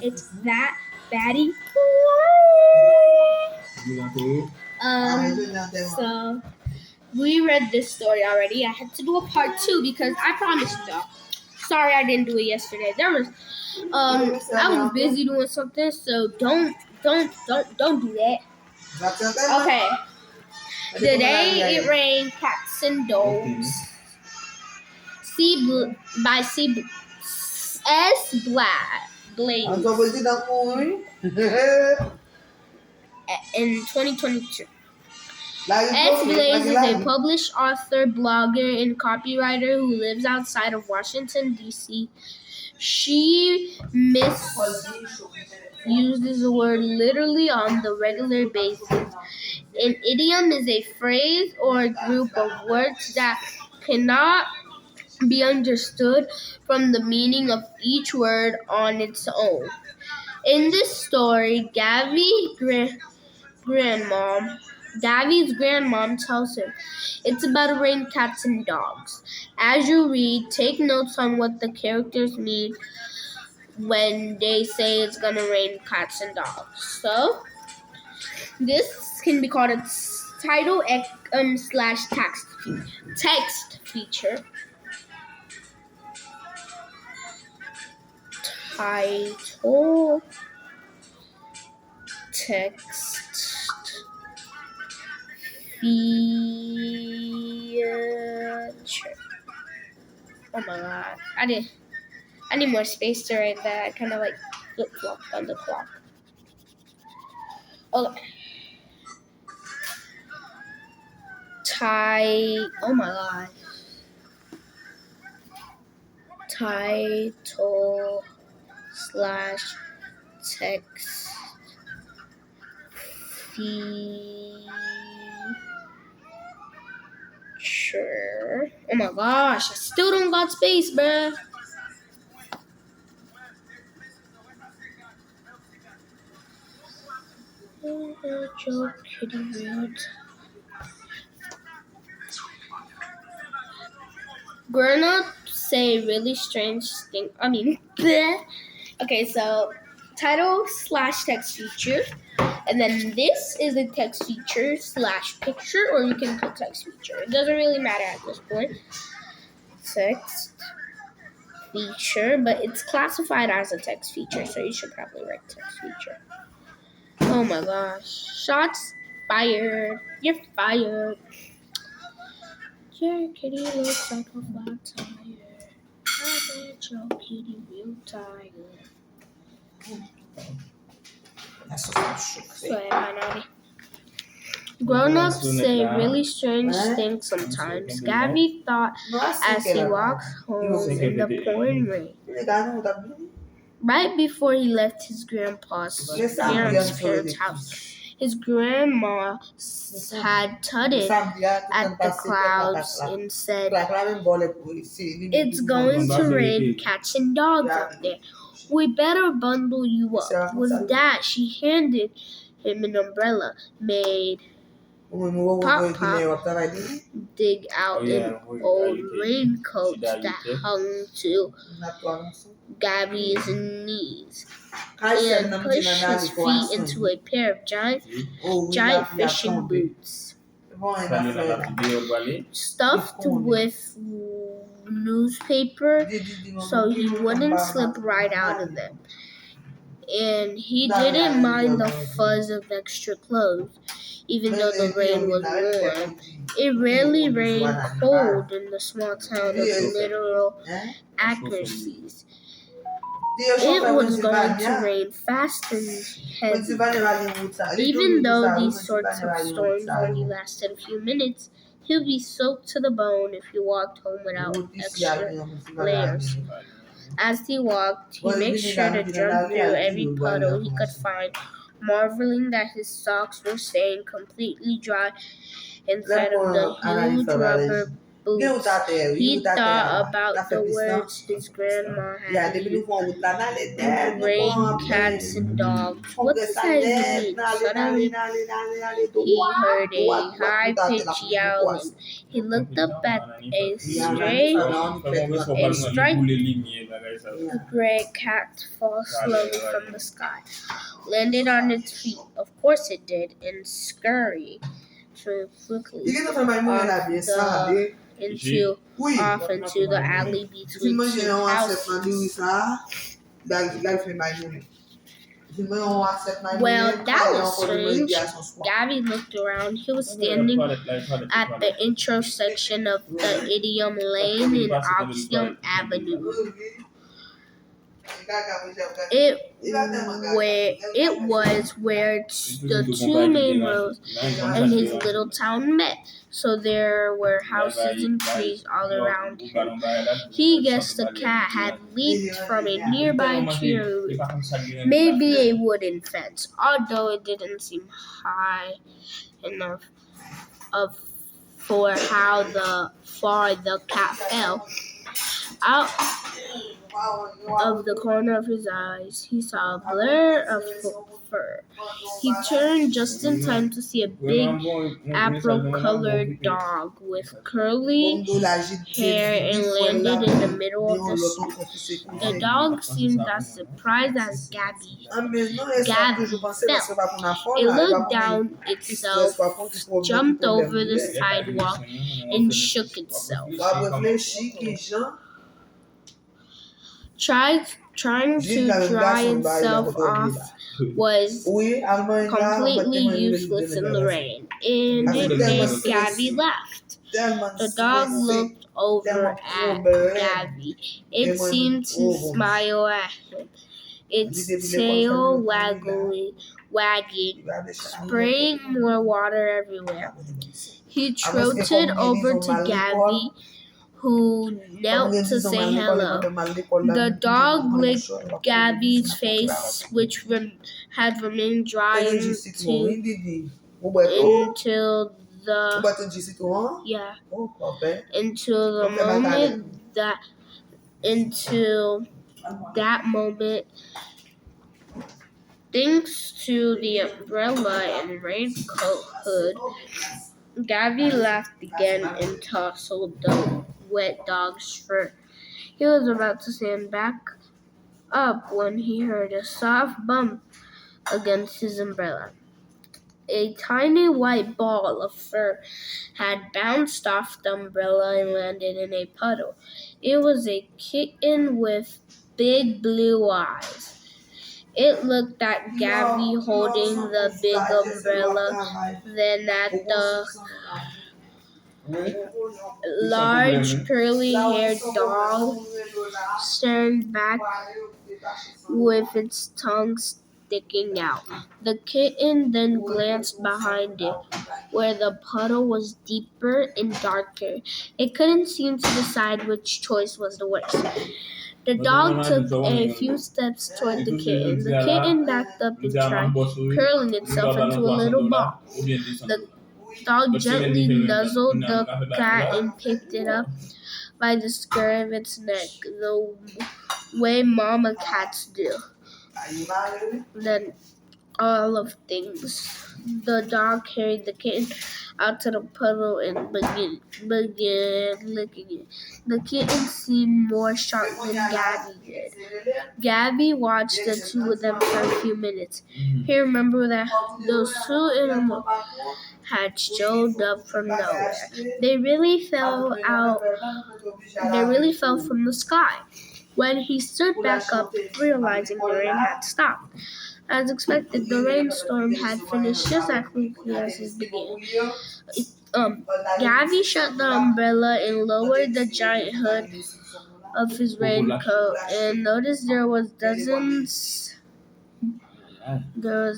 It's that Batty. So we read this story already. I had to do a part 2 because I promised y'all. Sorry I didn't do it yesterday. I was busy doing something, so don't do that. Okay. Today it rained cats and dogs. By S. Blaze in 2022. S. Blaze is a published author, blogger, and copywriter who lives outside of Washington, D.C. She uses the word literally on the regular basis. An idiom is a phrase or a group of words that cannot be understood from the meaning of each word on its own. In this story, Gavy's grandmom tells him it's about rain cats and dogs. As you read, take notes on what the characters mean when they say it's gonna rain cats and dogs. So this can be called a title slash text feature. Title text feature. Oh my god. I need more space to write that. I kinda like flip-flopped on the clock. Okay. Oh my god. Title slash text feature. Oh my gosh, I still don't got space, bruh. Joe Kitty Real. Grown-ups say really strange things. Okay, so title slash text feature. And then this is a text feature slash picture, or you can put text feature. It doesn't really matter at this point. Text feature, but it's classified as a text feature, so you should probably write text feature. Oh my gosh. Shots fired. You're fired. Your kitty looks like a flat tire. I bet your kitty real tired. Grown-ups say really strange things sometimes. Gabby thought as he walked home in the pouring rain. Right before he left his grandpa's parents' house, his grandma had tutted at the clouds and said, "It's going to rain cats and dogs up there. We better bundle you up." With that, she handed him an umbrella, made Pop dig out an old raincoat that hung to Gabby's knees and pushed his feet into a pair of giant fishing boots stuffed with newspaper so he wouldn't slip right out of them. And he didn't mind the fuzz of extra clothes, even though the rain was warm. It rarely rained cold in the small town of literal accuracies. It was going to rain fast and heavy. Even though these sorts of storms only lasted a few minutes, he'll be soaked to the bone if he walked home without extra layers. As he walked, he made sure to jump through every puddle he could find, marveling that his socks were staying completely dry inside of the huge rubber boots. He thought about the words his grandma had used. Rain, cats, and dogs. What does that even mean? Suddenly, he heard a high-pitched yowling. He looked up at a striped gray cat fall slowly from the sky, landed on its feet. Of course it did, and scurried quickly off into the alley between two houses. Well, that was strange. Gabby looked around. He was standing at the intersection of the Idiom Lane and Oxium Avenue. It was where the two main roads in his little town met, so there were houses and trees all around him. He guessed the cat had leaped from a nearby tree or maybe a wooden fence, although it didn't seem high enough for how far the cat fell. Out of the corner of his eyes, he saw a blur of fur. He turned just in time to see a big apple-colored dog with curly hair and landed in the middle of the street. The dog seemed as surprised as Gabby felt. It looked down itself, jumped over the sidewalk, and shook itself. Trying to dry itself off was completely useless in the rain, and it made Gabby laugh. The dog looked over at Gabby. It seemed to smile at him, its tail wagging, spraying more water everywhere. He trotted over to Gabby, who knelt to say hello. The dog licked Gabby's face, which had remained dry until that moment. Thanks to the umbrella and raincoat hood, Gabby laughed again and tousled the wet dog's fur. He was about to stand back up when he heard a soft bump against his umbrella. A tiny white ball of fur had bounced off the umbrella and landed in a puddle. It was a kitten with big blue eyes. It looked at Gabby holding the big umbrella, then at the large curly-haired dog staring back with its tongue sticking out. The kitten then glanced behind it, where the puddle was deeper and darker. It couldn't seem to decide which choice was the worst. The dog took a few steps toward the kitten. The kitten backed up and tried curling itself into a little ball. The dog gently nuzzled the cat and picked it up by the skirt of its neck, the way mama cats do. Then all of things. The dog carried the kitten out to the puddle and began licking it. The kitten seemed more sharp than Gabby did. Gabby watched the two of them for a few minutes. He remembered that those two animals had showed up from nowhere. They really fell from the sky. When he stood back up, realizing the rain had stopped. As expected, the rainstorm had finished just as quickly as it began. Gabby shut the umbrella and lowered the giant hood of his raincoat and noticed there was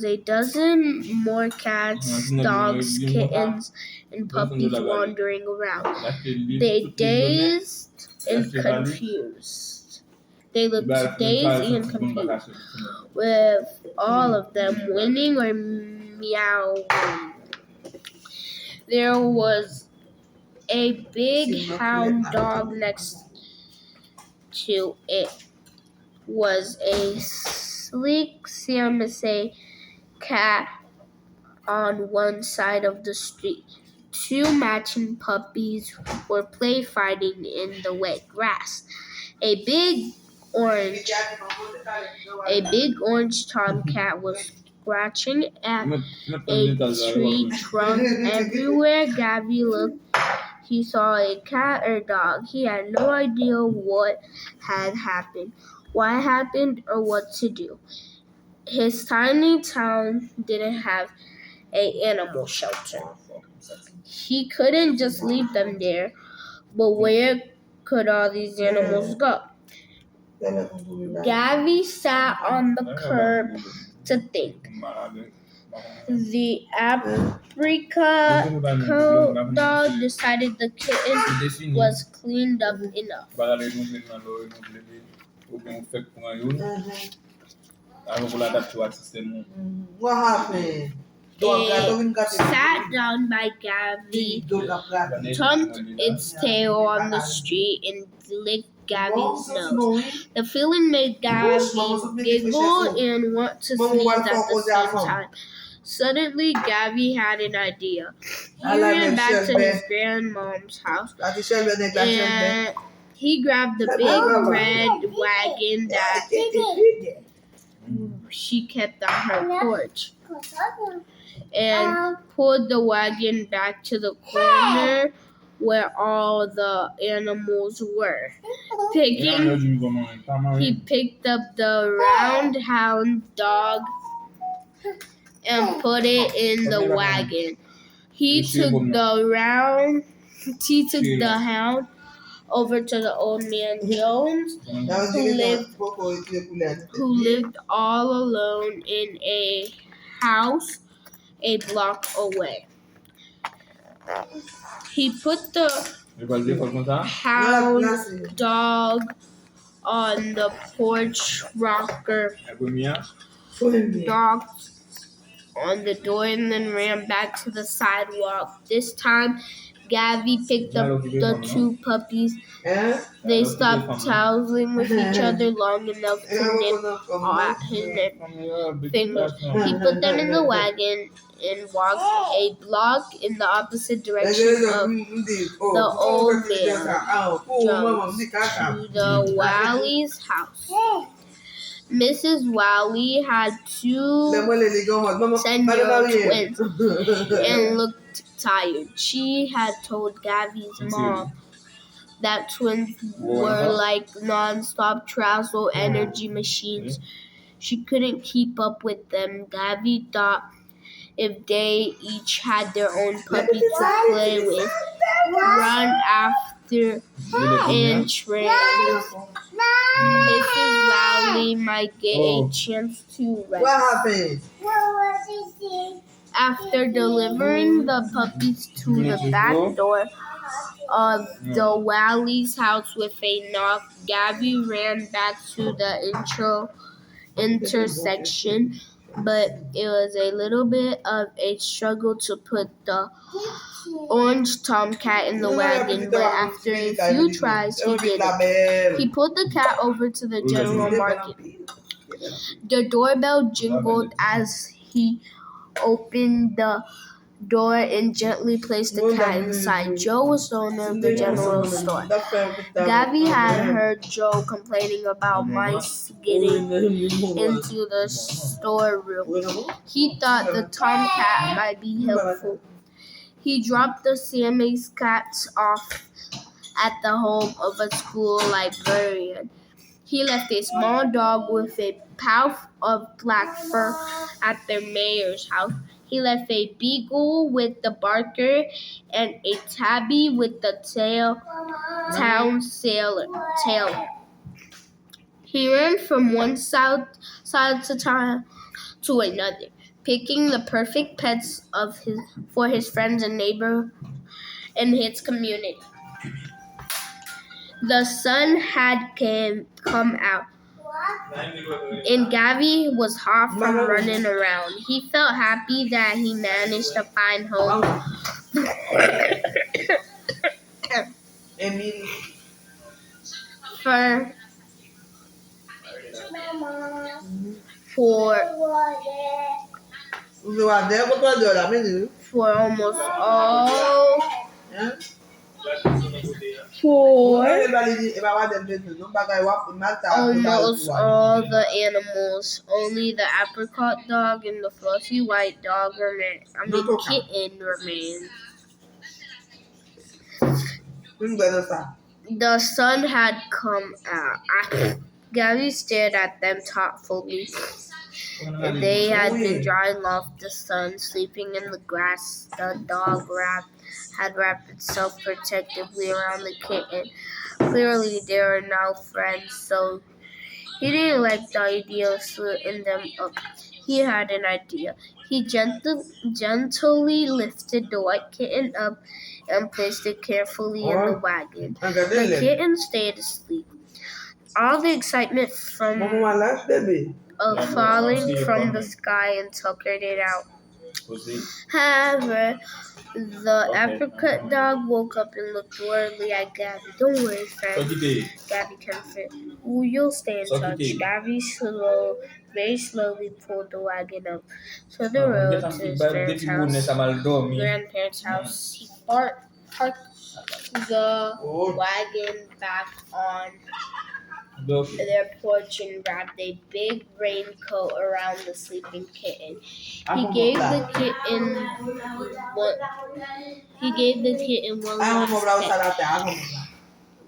a dozen more cats, dogs, kittens, and puppies wandering around. They looked dazed and confused, with all of them whinnying or meowing. There was A big hound dog next to it was a sleek Siamese cat on one side of the street. Two matching puppies were play fighting in the wet grass. A big orange tomcat was scratching at a tree trunk. Everywhere Gabby looked, he saw a cat or dog. He had no idea what had happened, why it happened, or what to do. His tiny town didn't have an animal shelter. He couldn't just leave them there, but where could all these animals go? Gabby sat on the curb to think. The Africa dog decided the kitten was cleaned up enough. What happened? It sat down by Gabby, thumped its tail on the street, and licked Gabby's nose. The feeling made Gabby giggle and want to sneeze at the same time. Suddenly, Gabby had an idea. He ran back to his grandmom's house, and he grabbed the big red wagon that she kept on her porch and pulled the wagon back to the corner where all the animals were. He picked up the round hound dog and put it in the wagon. He took the hound over to the old man Jones, who lived all alone in a house a block away. He put the hound dog on the porch rocker, knocked on the door, and then ran back to the sidewalk. This time, Gabby picked up the two puppies. They stopped toweling with each other long enough to nip at his fingers. He put them in the wagon and walked a block in the opposite direction of the old man Jones to the Wally's house. Mrs. Wally had two 10-year-old twins and looked tired. She had told Gabby's mom that twins were like non-stop travel energy machines. She couldn't keep up with them. Gabby thought if they each had their own puppy to play with, run after, and train, Mrs. Wally might get a chance to rest. What happened? After delivering the puppies to the back door of the Wally's house with a knock, Gabby ran back to the intersection, but it was a little bit of a struggle to put the orange tomcat in the wagon, but after a few tries, he did it. He pulled the cat over to the general market. The doorbell jingled as he opened the door and gently placed the cat inside. Joe was the owner of the general store. Gabby had heard Joe complaining about mice getting into the storeroom. He thought the tomcat might be helpful. He dropped the Siamese cats off at the home of a school librarian. He left a small dog with a pouch of black fur at the mayor's house. He left a beagle with the barker and a tabby with the town sailor. He ran from one side to town to another, picking the perfect pets for his friends and neighbors in his community. The sun had come out, and Gabby was hot from running around. He felt happy that he managed to find home Emily. For Vous avez des photos de la maison. for almost all Hein? for Ouais, il va avoir des maisons. Non, pas qu'il va mater. almost all the animals. Only the apricot dog and the fluffy white dog kitten remained. The sun had come out. Gabby stared at them thoughtfully. They had been drying off the sun, sleeping in the grass. The dog had wrapped itself protectively around the kitten. Clearly, they were now friends, so he didn't like the idea of splitting them up. He had an idea. He gently lifted the white kitten up and placed it carefully in the wagon. The kitten stayed asleep. All the excitement of falling from the sky and tuckered it out. However, the apricot dog woke up and looked worriedly at Gabby. Don't worry, friend. Gabby comforted. You'll stay in touch. Gabby very slowly pulled the wagon up to the road to his grandparents' house. He parked the wagon back on their porch and wrapped a big raincoat around the sleeping kitten. He gave the kitten one last pet.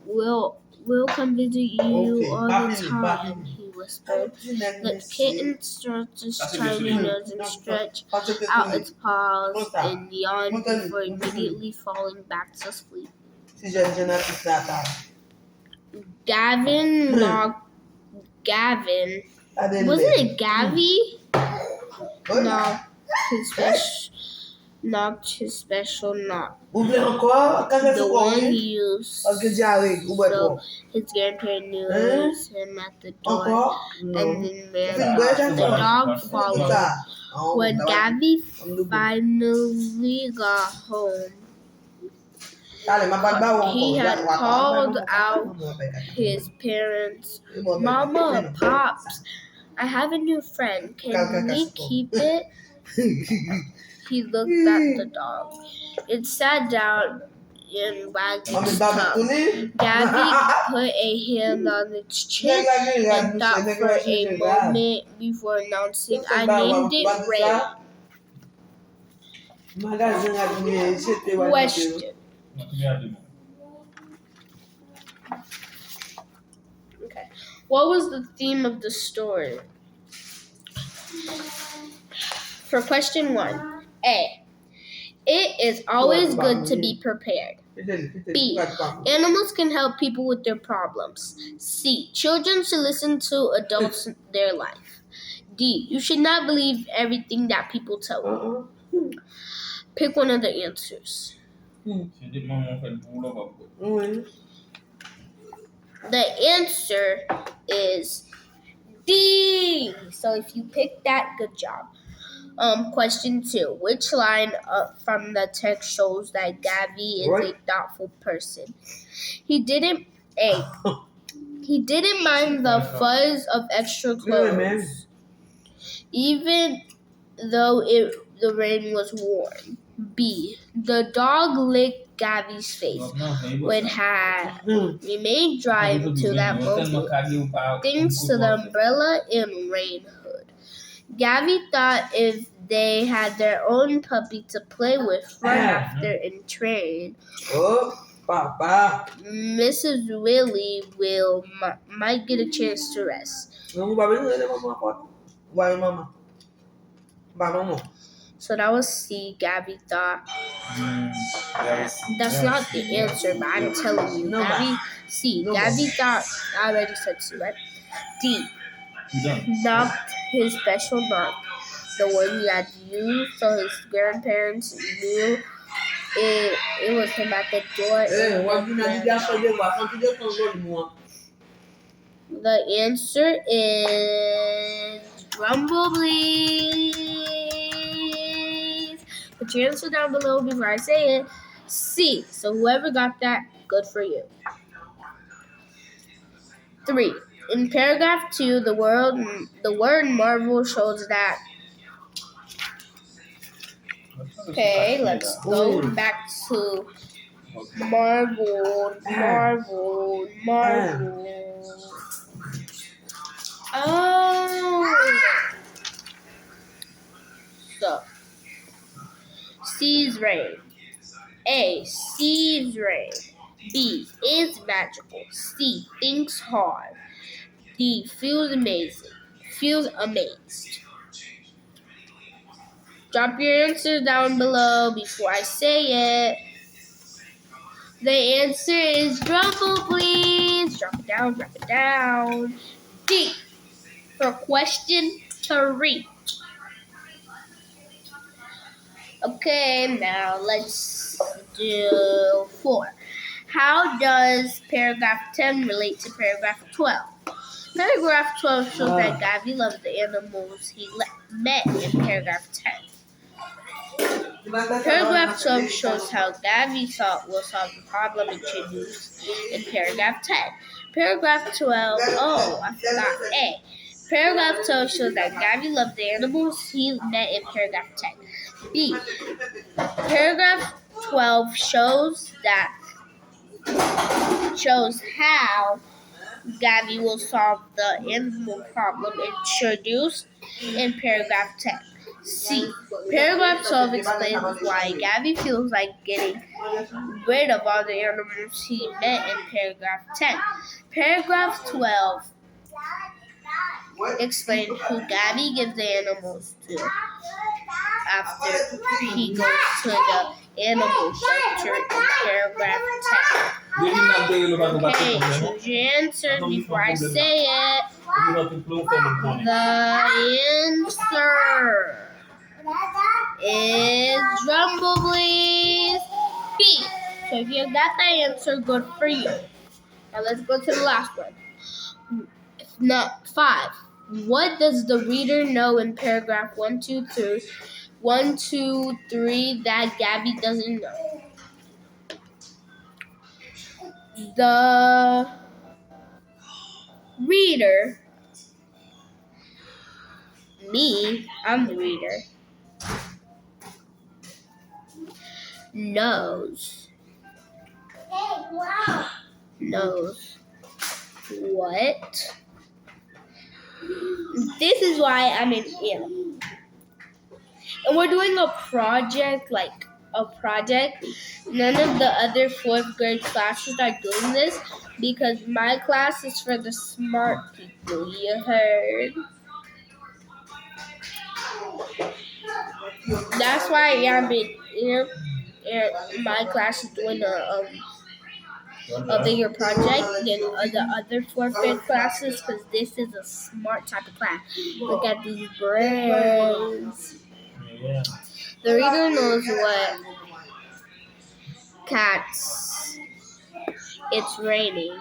We'll come visit you all the time, he whispered. The kitten stretched its tiny nose and stretched out its paws and yawned before immediately falling back to sleep. Gavin, wasn't it Gabby? Knocked his special knock. The one he used so his grandparents knew it was him at the door and then ran off. The dog followed. When Gabby finally got home, he had called out his parents. Mama, Pops, I have a new friend. Can we keep it? He looked at the dog. It sat down and wagged its tongue. Gabby put a hand on its chin and thought for a moment before announcing, I named it Ray. Question. Okay. What was the theme of the story? For question 1, A. It is always good to be prepared. B. Animals can help people with their problems. C. Children should listen to adults in their life. D. You should not believe everything that people tell you. Pick one of the answers. The answer is D. So if you picked that, good job. Question 2. Which line from the text shows that Gabby is a thoughtful person? He didn't mind the fuzz of extra clothes, even though the rain was warm. B. The dog licked Gabby's face, which had remained dry until that moment, thanks to the umbrella and rain hood. Gabby thought if they had their own puppy to play with, run after, and train, Mrs. Willie might get a chance to rest. So that was C. Gabby thought. That's not the answer, but I'm telling you. Gabby thought. I already said C, right? D. Knocked his special knock, the one he had used so his grandparents knew it was him at the door. The answer is rumble, please. Put your answer down below before I say it. C. So whoever got that Good for you. 3. In paragraph 2, the word marvel shows that. Okay, let's go back to marvel. Oh. So, sees rain. A. Sees rain. B. Is magical. C. Thinks hard. D. Feels amazing. Feels amazed. Drop your answers down below before I say it. The answer is drumroll, please. Drop it down. D. For question 3. Okay, now let's do 4. How does paragraph 10 relate to paragraph 12? Paragraph 12 shows that Gavi loves the animals he met in paragraph 10. Paragraph 12 shows how Gavi will solve the problem introduced in paragraph 10. Paragraph 12, I forgot A. Paragraph 12 shows that Gavi loves the animals he met in paragraph 10. B. Paragraph 12 shows how Gavi will solve the animal problem introduced in paragraph 10. C. Paragraph 12 explains why Gavi feels like getting rid of all the animals he met in paragraph 10. Paragraph 12 explains who Gavi gives the animals to after he goes to the animal shelter in paragraph 10. Okay, choose your answers before I say it. The answer is drumroll, please. B. So if you got that answer, good for you. Now let's go to the last one. 5. What does the reader know in paragraph 1, 2, 3 that Gavi doesn't know? The reader, I'm the reader, knows what? This is why I'm in animal. And we're doing a project. None of the other 4th grade classes are doing this because my class is for the smart people. You heard? That's why my class is doing a bigger project than the other 4th grade classes because this is a smart type of class. Look at these brains. The reader knows what cats. It's raining.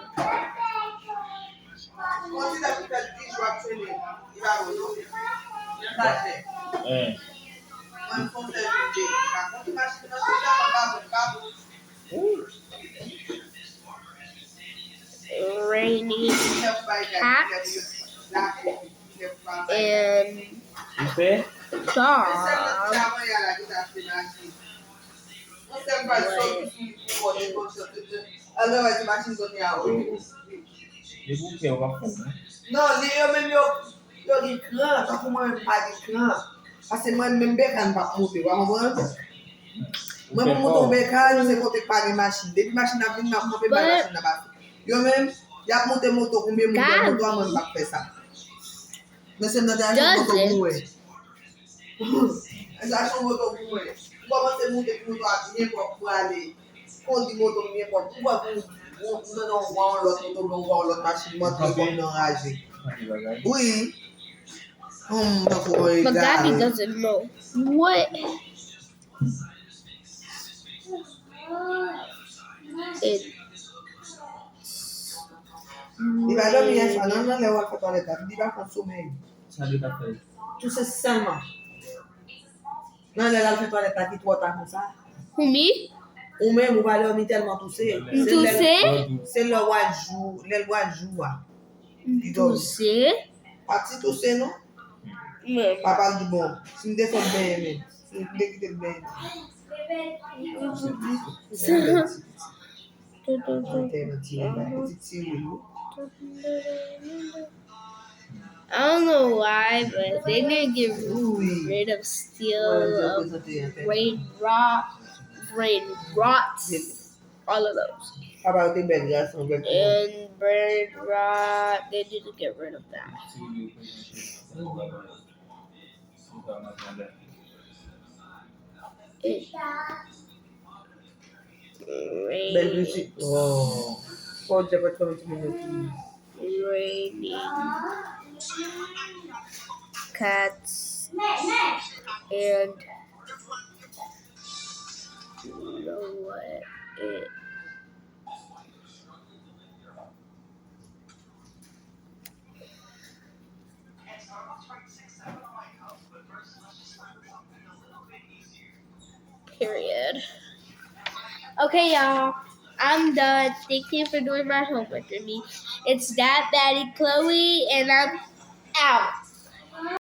Raining cats and dog. Non, yo men yo di kran, sa pou mwen pa di kran. Ase mwen men bekan pa moute, wa mwen? Mwen pou mouton bekan, se kote pa di masin. Depi masin ap vin, mwen pe pa masin na basi. Yo men, yap moute moto koumbe moute, a mwen bak fe sa. Men se mwen de ajan moto mouwe. Ajan moto mouwe. Kwa mwen se moute moto ati, mwen pou ale. Kondi moto mwen pou, pou mwen non wan lot masin, mwen pou non raje. Oui. But Gabi doesn't know. What? Di ba do mi yon sa nan le wak fa toaleta, di ba kon soumen. Tout se seulement. Nan le la fa toaleta ki 3 tan kon sa. Who, me? Ou même, ou va dormir tellement toussé. Toussé? C'est le roi jour, le roi jour. Toussé? Parti toussé, non? Papa dit bon, si me descend bien, mais si me quitte bien. I don't know why, but they need to get rid of steel, brain rot, all of those. Papa dit belle garçon, belle And brain rot, they need to get rid of that. belle musique. Oh. Faut dire que tu minutes. Raining cats and you know what it period. Okay, y'all. I'm done. Thank you for doing my homework with me. It's that Maddie Chloe, and I'm out.